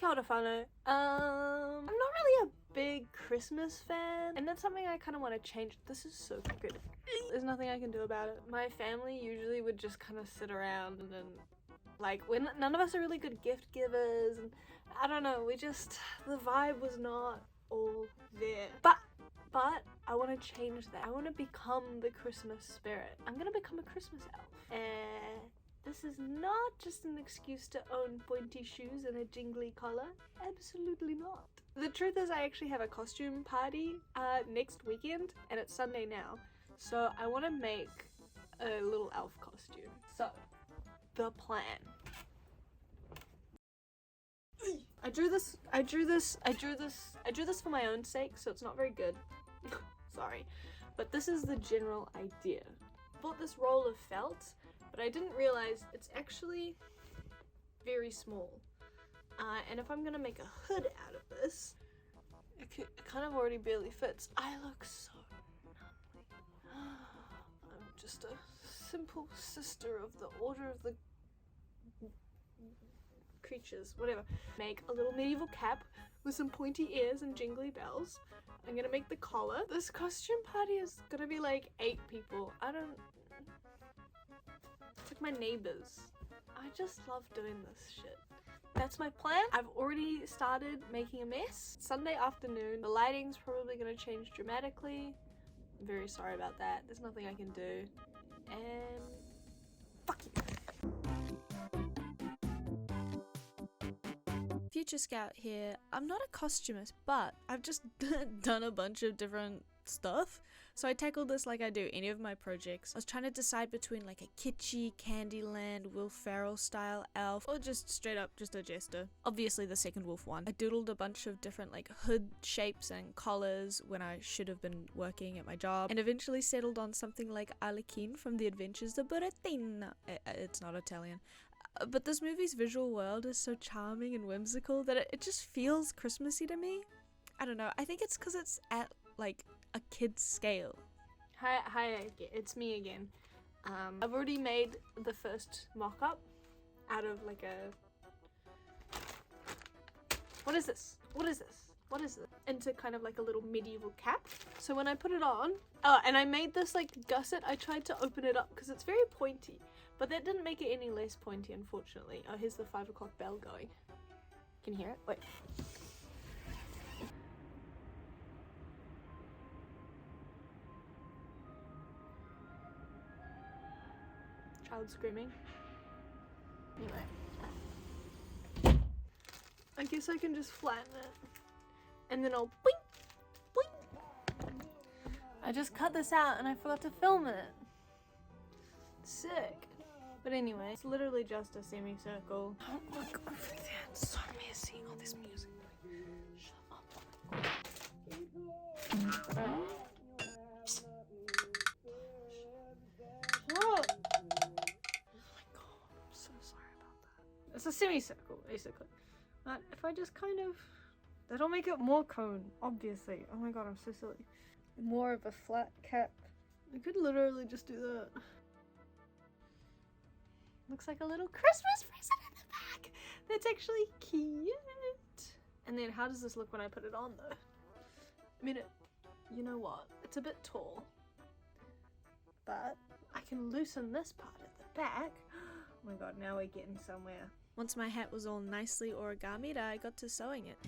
Kia ora whānau. I'm not really a big Christmas fan, and that's something I kind of want to change. This is so good. There's nothing I can do about it. My family usually would just kind of sit around and like, none of us are really good gift givers, and I don't know, the vibe was not all there. But I want to change that. I want to become the Christmas spirit. I'm gonna become a Christmas elf. And this is not just an excuse to own pointy shoes and a jingly collar. Absolutely not. The truth is, I actually have a costume party next weekend, and it's Sunday now. So I want to make a little elf costume. So, the plan. I drew this for my own sake, so it's not very good. Sorry. But this is the general idea. I bought this roll of felt, but I didn't realize it's actually very small. And if I'm gonna make a hood out of this, it kind of already barely fits. I look so numbly. I'm just a simple sister of the order of the creatures, whatever. Make a little medieval cap with some pointy ears and jingly bells. I'm gonna make the collar. This costume party is gonna be like 8 people. It's like my neighbors. I just love doing this shit. That's my plan. I've already started making a mess. Sunday afternoon. The lighting's probably gonna change dramatically. I'm very sorry about that. There's nothing I can do. And fuck you. Future Scout here. I'm not a costumist, but I've just done a bunch of different stuff. So I tackled this like I do any of my projects. I was trying to decide between like a kitschy Candyland Will Ferrell style elf or just straight up just a jester. Obviously the second wolf one. I doodled a bunch of different like hood shapes and collars when I should have been working at my job, and eventually settled on something like Arlequin from The Adventures of Buratino. It's not Italian. But this movie's visual world is so charming and whimsical that it just feels Christmassy to me. I don't know, I think it's because it's at like a kid's scale. Hi, it's me again. I've already made the first mock-up out of like a... What is this? Into kind of like a little medieval cap. So when I put it on... Oh, and I made this like gusset. I tried to open it up because it's very pointy. But that didn't make it any less pointy, unfortunately. Oh, here's the 5 o'clock bell going. Can you hear it? Wait. Child screaming. Anyway. I guess I can just flatten it. And then I'll boing! Boing! I just cut this out and I forgot to film it. Sick. But anyway, it's literally just a semicircle. Don't look over there, it's so messy. All this music. Shut up. Shut up. Oh my god, I'm so sorry about that. It's a semicircle, basically. But if I just kind of... That'll make it more cone, obviously. Oh my god, I'm so silly. More of a flat cap. I could literally just do that. Looks like a little Christmas present in the back. That's actually cute. And then how does this look when I put it on though? I mean, you know what? It's a bit tall. But I can loosen this part at the back. Oh my god, now we're getting somewhere. Once my hat was all nicely origami'd, I got to sewing it.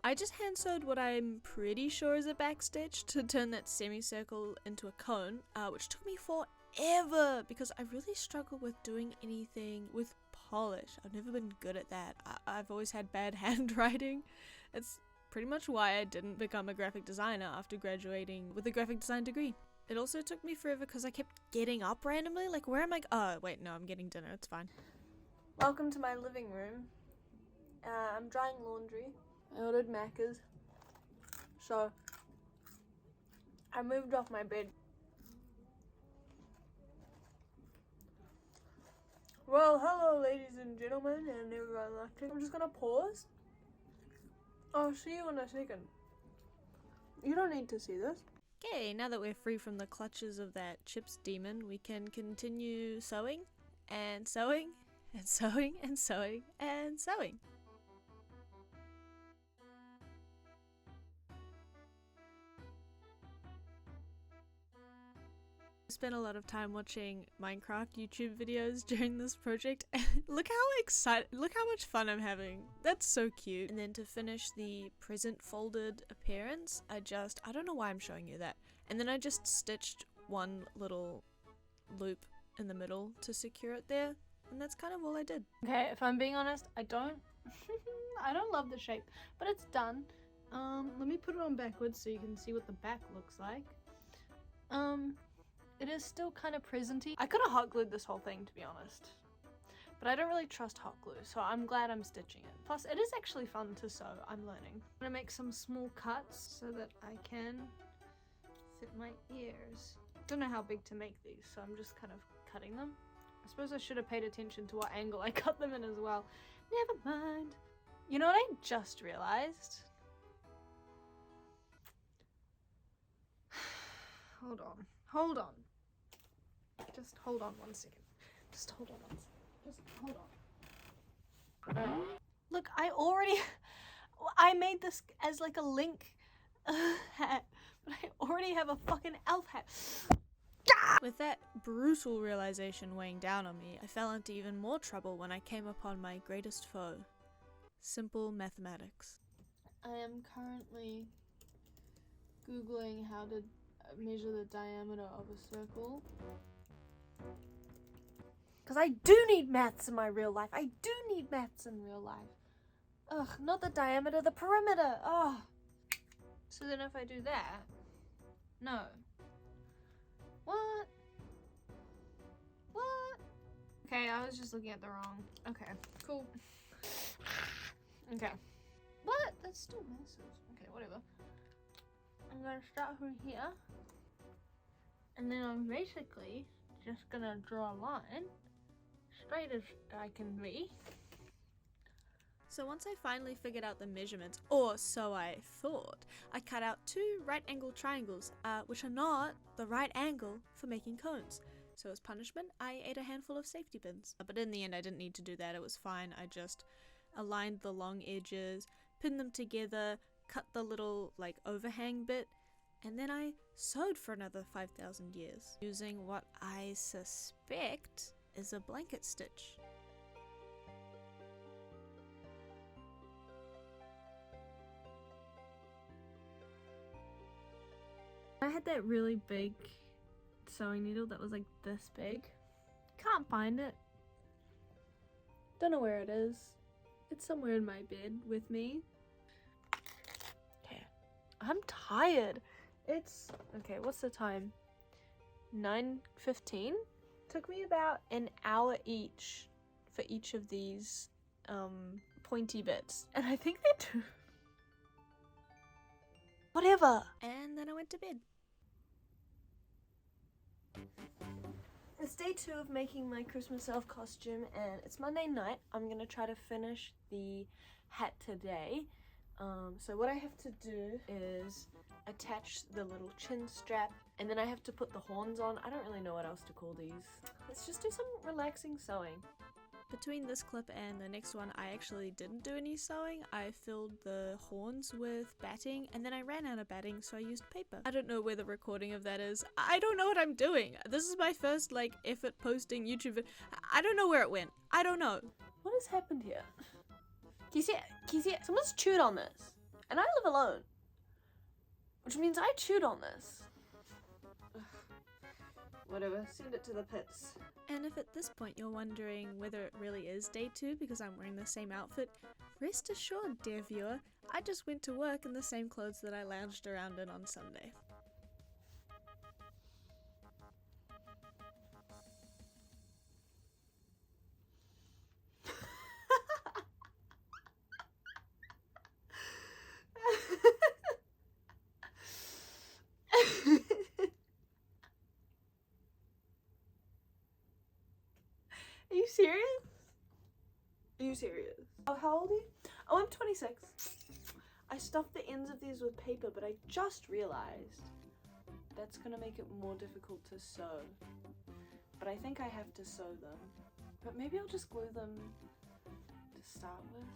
I just hand sewed what I'm pretty sure is a backstitch to turn that semicircle into a cone, which took me forever because I really struggle with doing anything with polish. I've never been good at that. I've always had bad handwriting. It's pretty much why I didn't become a graphic designer after graduating with a graphic design degree. It also took me forever because I kept getting up randomly, like where am I? Oh wait, no, I'm getting dinner, it's fine. Welcome to my living room. I'm drying laundry. I ordered Macca's, so I moved off my bed. Well, hello ladies and gentlemen and everyone watching. I'm just gonna pause. I'll see you in a second. You don't need to see this. Okay, now that we're free from the clutches of that chips demon, we can continue sewing and sewing and sewing and sewing and sewing. I spent a lot of time watching Minecraft YouTube videos during this project, and look how much fun I'm having. That's so cute. And then to finish the present folded appearance, I don't know why I'm showing you that. And then I just stitched one little loop in the middle to secure it there, and that's kind of all I did. Okay, if I'm being honest, I don't I don't love the shape, but it's done. Let me put it on backwards so you can see what the back looks like. It is still kind of presenty. I could have hot glued this whole thing, to be honest, but I don't really trust hot glue, so I'm glad I'm stitching it. Plus, it is actually fun to sew. I'm learning. I'm gonna make some small cuts so that I can fit my ears. Don't know how big to make these, so I'm just kind of cutting them. I suppose I should have paid attention to what angle I cut them in as well. Never mind. You know what I just realized? Hold on. Just hold on one second. Look, I made this as like a Link hat, but I already have a fucking elf hat. With that brutal realization weighing down on me, I fell into even more trouble when I came upon my greatest foe: simple mathematics. I am currently Googling how to measure the diameter of a circle. Because I do need maths in my real life. Ugh, not the diameter, the perimeter. Oh. So then if I do that, no. What? Okay, I was just looking at the wrong. Okay, cool. Okay. What? That's still massive. Okay, whatever. I'm gonna start from here. And then I'm basically just gonna draw a line straight as I can be. So once I finally figured out the measurements, or so I thought, I cut out 2 right-angled triangles, which are not the right angle for making cones. So as punishment, I ate a handful of safety pins. But in the end, I didn't need to do that. It was fine. I just aligned the long edges, pinned them together, cut the little like overhang bit, and then I sewed for another 5,000 years using what I suspect is a blanket stitch. I had that really big sewing needle that was like this big. Can't find it. Don't know where it is. It's somewhere in my bed with me. Okay. I'm tired. It's okay, what's the time? 9:15? Took me about an hour each for each of these pointy bits. And I think they do. Whatever. And then I went to bed. It's day 2 of making my Christmas elf costume, and it's Monday night. I'm gonna try to finish the hat today. So what I have to do is attach the little chin strap, and then I have to put the horns on. I don't really know what else to call these. Let's just do some relaxing sewing. Between this clip and the next one, I actually didn't do any sewing. I filled the horns with batting, and then I ran out of batting, so I used paper. I don't know where the recording of that is. I don't know what I'm doing. This is my first effort posting YouTube video. I don't know where it went. I don't know. What has happened here? Can you see it? Can you see it? Someone's chewed on this, and I live alone, which means I chewed on this. Ugh. Whatever, send it to the pits. And if at this point you're wondering whether it really is day 2 because I'm wearing the same outfit, rest assured, dear viewer, I just went to work in the same clothes that I lounged around in on Sunday. Are you serious? Are you serious? Oh, how old are you? Oh, I'm 26. I stuffed the ends of these with paper, but I just realized that's gonna make it more difficult to sew. But I think I have to sew them. But maybe I'll just glue them to start with.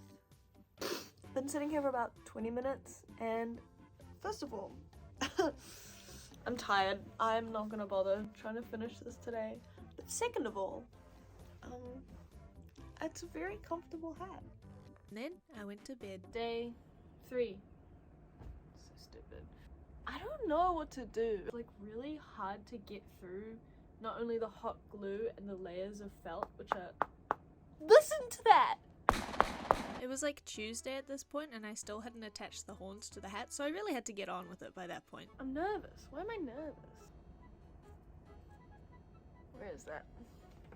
Been sitting here for about 20 minutes and first of all, I'm tired. I'm not gonna bother trying to finish this today. But second of all, it's a very comfortable hat. And then I went to bed. Day 3. So stupid. I don't know what to do. It's like really hard to get through not only the hot glue and the layers of felt, which are... Listen to that! It was like Tuesday at this point and I still hadn't attached the horns to the hat, so I really had to get on with it by that point. I'm nervous. Why am I nervous? Where is that?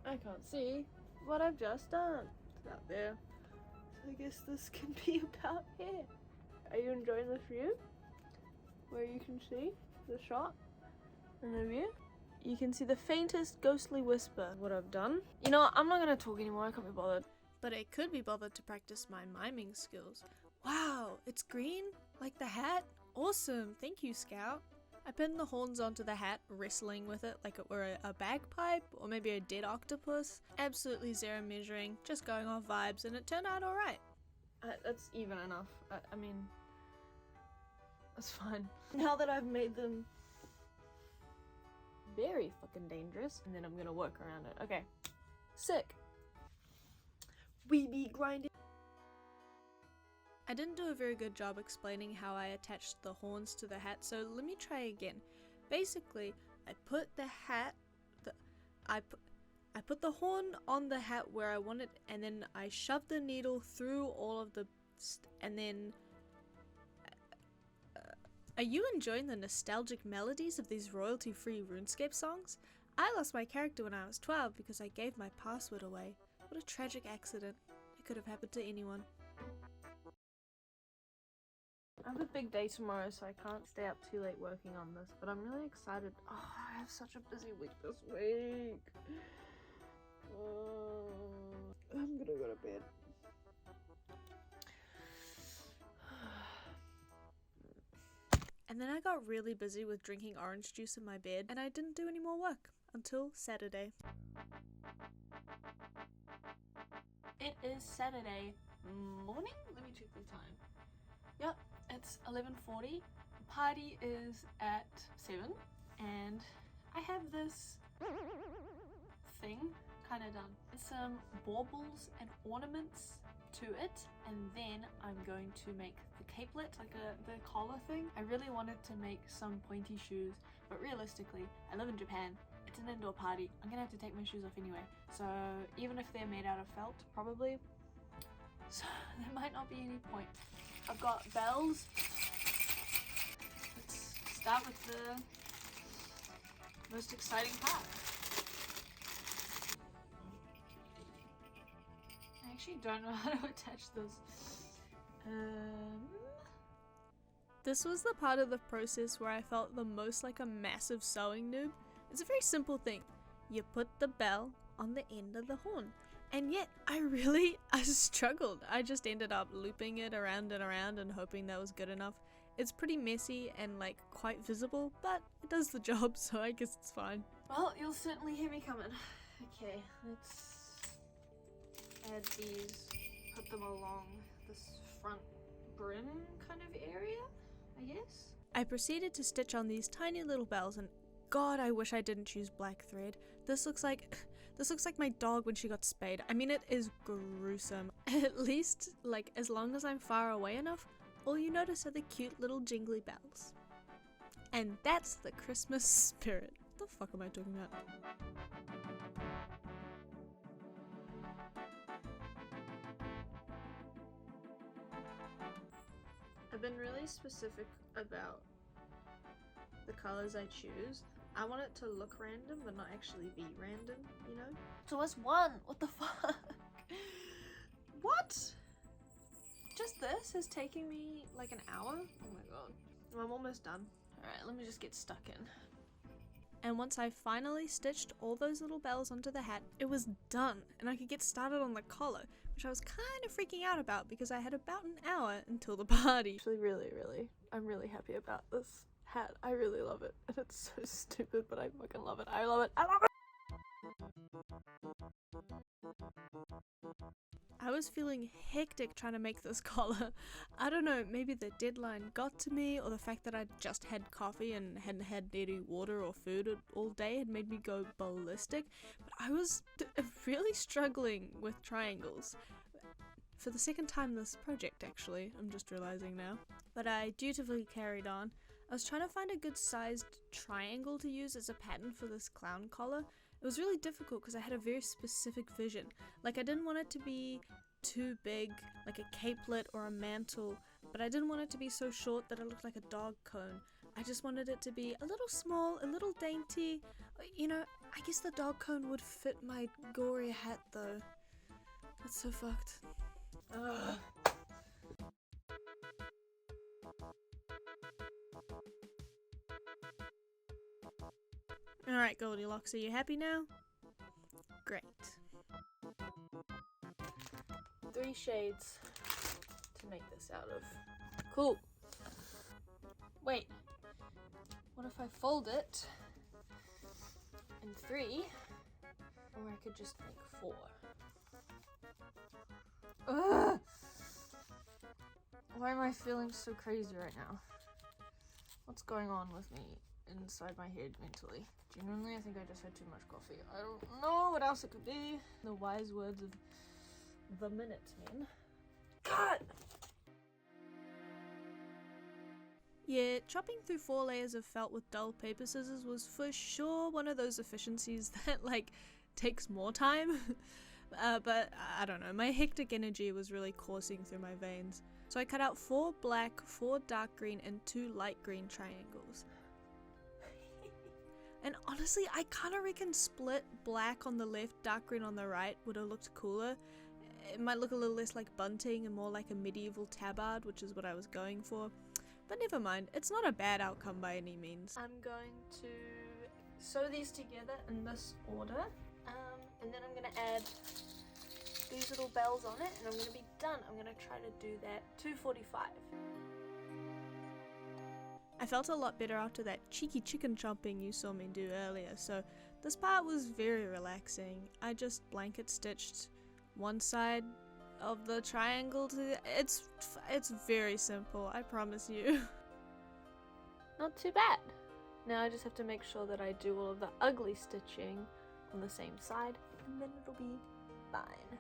I can't see what I've just done. It's out there. So I guess this can be about here. Are you enjoying this view? Where you can see the shot and the view? You can see the faintest ghostly whisper of what I've done. You know what? I'm not gonna talk anymore. I can't be bothered. But I could be bothered to practice my miming skills. Wow, it's green? Like the hat? Awesome, thank you, Scout. I pinned the horns onto the hat, wrestling with it like it were a bagpipe or maybe a dead octopus. Absolutely zero measuring, just going off vibes, and it turned out alright. That's even enough. I mean, that's fine. Now that I've made them very fucking dangerous, and then I'm gonna work around it. Okay, sick. We be grinding. I didn't do a very good job explaining how I attached the horns to the hat, so let me try again. Basically, I put the hat, I put the horn on the hat where I wanted, and then I shoved the needle through all of the, and then... Are you enjoying the nostalgic melodies of these royalty-free RuneScape songs? I lost my character when I was 12 because I gave my password away. What a tragic accident. It could have happened to anyone. I have a big day tomorrow, so I can't stay up too late working on this, but I'm really excited. Oh, I have such a busy week this week. I'm gonna go to bed. And then I got really busy with drinking orange juice in my bed, and I didn't do any more work until Saturday. It is Saturday morning? Let me check the time. Yep, it's 11:40. The party is at 7, and I have this thing kind of done. It's some baubles and ornaments to it, and then I'm going to make the capelet, like the collar thing. I really wanted to make some pointy shoes, but realistically, I live in Japan. It's an indoor party. I'm gonna have to take my shoes off anyway. So even if they're made out of felt, probably, so there might not be any point. I've got bells. Let's start with the most exciting part. I actually don't know how to attach this. This was the part of the process where I felt the most like a massive sewing noob. It's a very simple thing. You put the bell on the end of the horn. And yet, I struggled. I just ended up looping it around and around and hoping that was good enough. It's pretty messy and like quite visible, but it does the job, so I guess it's fine. Well, you'll certainly hear me coming. Okay, let's add these, put them along this front brim kind of area, I guess. I proceeded to stitch on these tiny little bells, and God, I wish I didn't choose black thread. This looks like my dog when she got spayed. I mean, it is gruesome. At least, like, as long as I'm far away enough, all you notice are the cute little jingly bells. And that's the Christmas spirit. What the fuck am I talking about? I've been really specific about the colors I choose. I want it to look random, but not actually be random, you know? So it's 1, what the fuck? What? Just this is taking me like an hour? Oh my god. Well, I'm almost done. Alright, let me just get stuck in. And once I finally stitched all those little bells onto the hat, it was done, and I could get started on the collar, which I was kind of freaking out about because I had about an hour until the party. Actually, I'm really happy about this hat. I really love it. And it's so stupid, but I fucking love it. I love it. I love it! I was feeling hectic trying to make this collar. I don't know, maybe the deadline got to me, or the fact that I'd just had coffee and hadn't had any water or food all day had made me go ballistic. But I was really struggling with triangles. For the second time this project, actually, I'm just realizing now. But I dutifully carried on. I was trying to find a good sized triangle to use as a pattern for this clown collar. It was really difficult because I had a very specific vision. Like, I didn't want it to be too big, like a capelet or a mantle, but I didn't want it to be so short that it looked like a dog cone. I just wanted it to be a little small, a little dainty. You know, I guess the dog cone would fit my gory hat though. That's so fucked. Ugh. Alright, Goldilocks, are you happy now? Great. 3 shades to make this out of. Cool. Wait. What if I fold it in 3? Or I could just make 4. Ugh! Why am I feeling so crazy right now? What's going on with me inside my head mentally? Genuinely, I think I just had too much coffee. I don't know what else it could be. The wise words of the Minutemen. God! Yeah, chopping through 4 layers of felt with dull paper scissors was for sure one of those efficiencies that, like, takes more time. But I don't know, my hectic energy was really coursing through my veins. So I cut out 4 black, 4 dark green, and 2 light green triangles. And honestly, I kind of reckon split black on the left, dark green on the right would have looked cooler. It might look a little less like bunting and more like a medieval tabard, which is what I was going for. But never mind, it's not a bad outcome by any means. I'm going to sew these together in this order, and then I'm going to add these little bells on it, and I'm going to be done. I'm going to try to do that 2:45. I felt a lot better after that cheeky chicken chomping you saw me do earlier, so this part was very relaxing. I just blanket stitched one side of the triangle to it's very simple, I promise you. Not too bad. Now I just have to make sure that I do all of the ugly stitching on the same side, and then it'll be fine.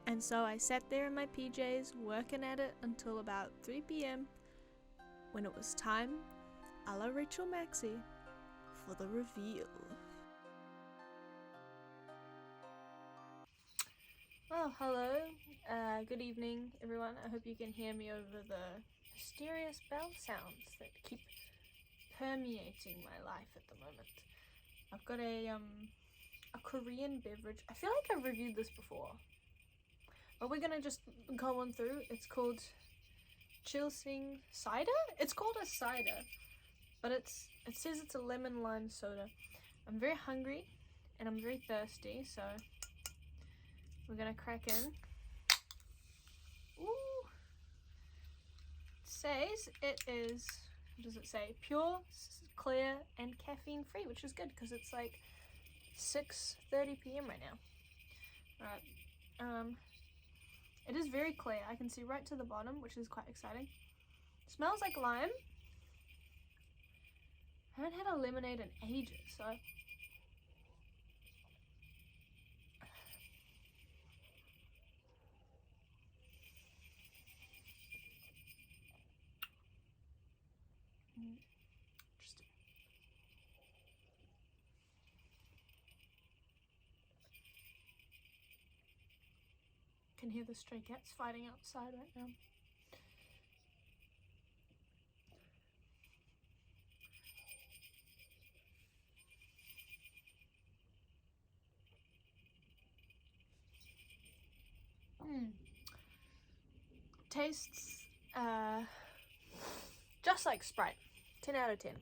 And so I sat there in my PJs working at it until about 3 p.m. when it was time, a la Rachel Maxey, for the reveal. Oh, hello. Good evening, everyone. I hope you can hear me over the mysterious bell sounds that keep permeating my life at the moment. I've got a Korean beverage. I feel like I've reviewed this before, but we're gonna just go on through. It's called Chilsing cider. It's called a cider, but it says it's a lemon lime soda. I'm very hungry and I'm very thirsty, so we're gonna crack in. Ooh. It says it is, what does it say? Pure, clear, and caffeine free, which is good because it's like 6:30 p.m. right now. Alright. It is very clear. I can see right to the bottom, which is quite exciting. Smells like lime. I haven't had a lemonade in ages, so interesting. Can hear the stray cats fighting outside right now. Tastes just like Sprite. 10 out of 10.